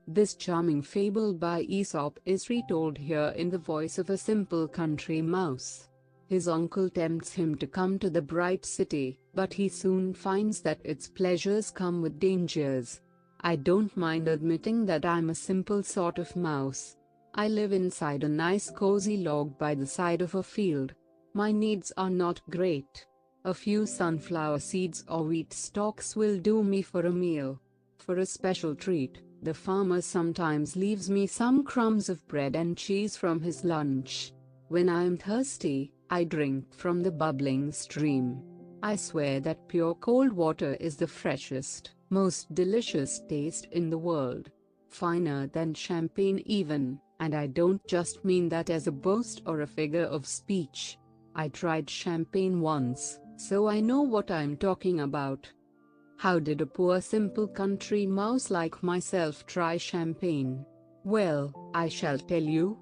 This charming fable by Aesop is retold here in the voice of a simple country mouse. His uncle tempts him to come to the bright city, but he soon finds that its pleasures come with dangers. I don't mind admitting that I'm a simple sort of mouse. I live inside a nice cozy log by the side of a field. My needs are not great. A few sunflower seeds or wheat stalks will do me for a meal. For a special treat, the farmer sometimes leaves me some crumbs of bread and cheese from his lunch. When I am thirsty, I drink from the bubbling stream. I swear that pure cold water is the freshest, most delicious taste in the world. Finer than champagne even, and I don't just mean that as a boast or a figure of speech. I tried champagne once, so I know what I'm talking about. How did a poor simple country mouse like myself try champagne? Well, I shall tell you.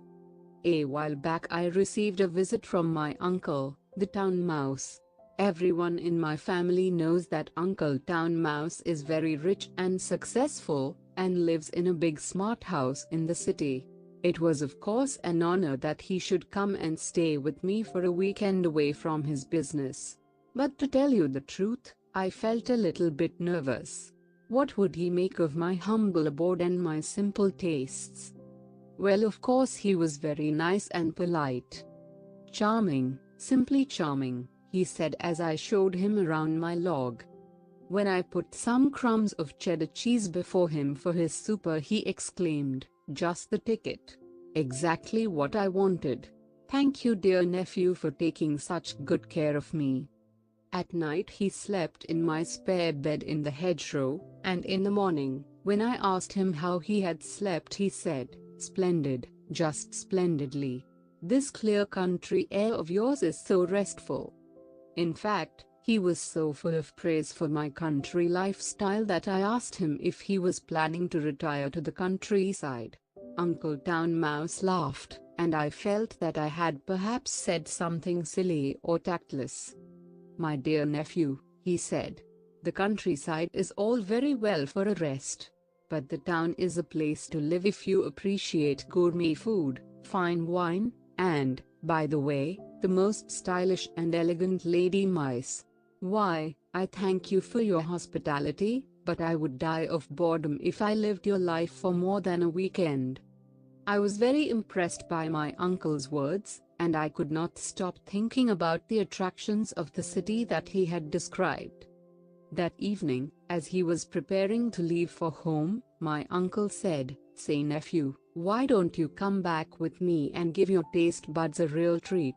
A while back I received a visit from my uncle, the town mouse. Everyone in my family knows that Uncle Town Mouse is very rich and successful, and lives in a big smart house in the city. It was of course an honor that he should come and stay with me for a weekend away from his business. But to tell you the truth, I felt a little bit nervous. What would he make of my humble abode and my simple tastes? Well, of course he was very nice and polite. "Charming, simply charming," he said as I showed him around my log. When I put some crumbs of cheddar cheese before him for his supper, he exclaimed, "Just the ticket. Exactly what I wanted. Thank you, dear nephew, for taking such good care of me." At night he slept in my spare bed in the hedgerow, and in the morning, when I asked him how he had slept, he said, "Splendid, just splendidly. This clear country air of yours is so restful." In fact, he was so full of praise for my country lifestyle that I asked him if he was planning to retire to the countryside. Uncle Town Mouse laughed, and I felt that I had perhaps said something silly or tactless. "My dear nephew," he said, "the countryside is all very well for a rest. But the town is a place to live if you appreciate gourmet food, fine wine, and, by the way, the most stylish and elegant lady mice. Why, I thank you for your hospitality, but I would die of boredom if I lived your life for more than a weekend." I was very impressed by my uncle's words, and I could not stop thinking about the attractions of the city that he had described. That evening, as he was preparing to leave for home, my uncle said, "Say nephew, why don't you come back with me and give your taste buds a real treat?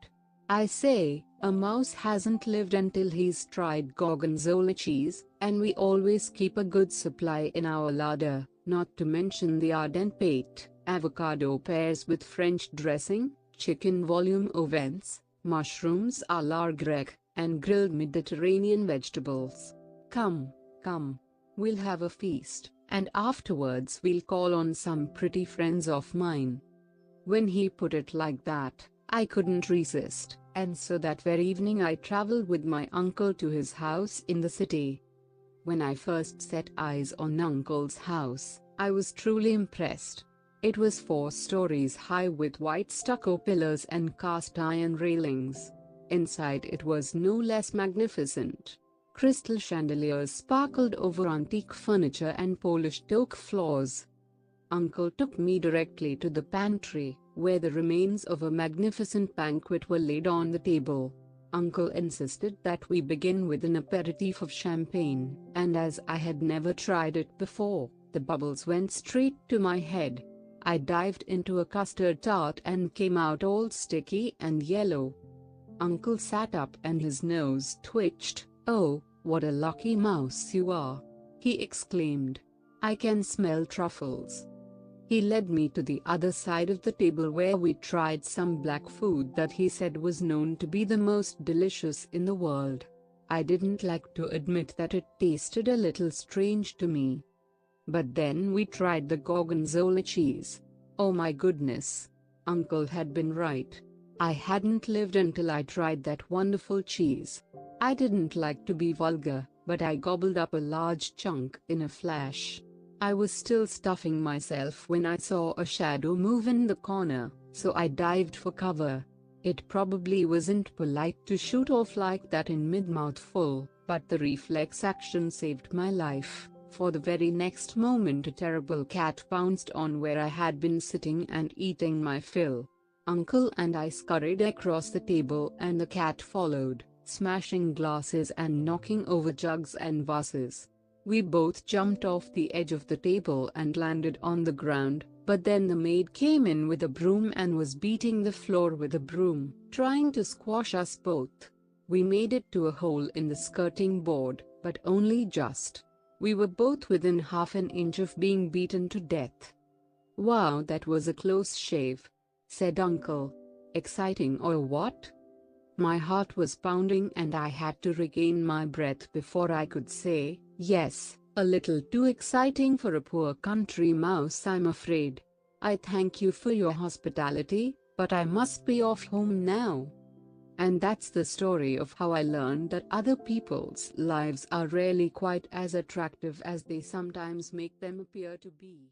I say, a mouse hasn't lived until he's tried Gorgonzola cheese, and we always keep a good supply in our larder, not to mention the ardent pate, avocado pears with French dressing, chicken volume au vent, mushrooms à la grecque, and grilled Mediterranean vegetables. Come, come. We'll have a feast, and afterwards we'll call on some pretty friends of mine." When he put it like that, I couldn't resist, and so that very evening I traveled with my uncle to his house in the city. When I first set eyes on Uncle's house, I was truly impressed. It was 4 stories high with white stucco pillars and cast iron railings. Inside it was no less magnificent. Crystal chandeliers sparkled over antique furniture and polished oak floors. Uncle took me directly to the pantry, where the remains of a magnificent banquet were laid on the table. Uncle insisted that we begin with an aperitif of champagne, and as I had never tried it before, the bubbles went straight to my head. I dived into a custard tart and came out all sticky and yellow. Uncle sat up and his nose twitched. "Oh, what a lucky mouse you are!" he exclaimed. "I can smell truffles." He led me to the other side of the table where we tried some black food that he said was known to be the most delicious in the world. I didn't like to admit that it tasted a little strange to me. But then we tried the Gorgonzola cheese. Oh my goodness! Uncle had been right. I hadn't lived until I tried that wonderful cheese. I didn't like to be vulgar, but I gobbled up a large chunk in a flash. I was still stuffing myself when I saw a shadow move in the corner, so I dived for cover. It probably wasn't polite to shoot off like that in mid-mouthful, but the reflex action saved my life. For the very next moment a terrible cat pounced on where I had been sitting and eating my fill. Uncle and I scurried across the table and the cat followed, smashing glasses and knocking over jugs and vases. We both jumped off the edge of the table and landed on the ground, but then the maid came in with a broom and was beating the floor with a broom, trying to squash us both. We made it to a hole in the skirting board, but only just. We were both within half an inch of being beaten to death. "Wow, that was a close shave," said Uncle. "Exciting or what?" My heart was pounding and I had to regain my breath before I could say, "Yes, a little too exciting for a poor country mouse, I'm afraid. I thank you for your hospitality, but I must be off home now." And that's the story of how I learned that other people's lives are rarely quite as attractive as they sometimes make them appear to be.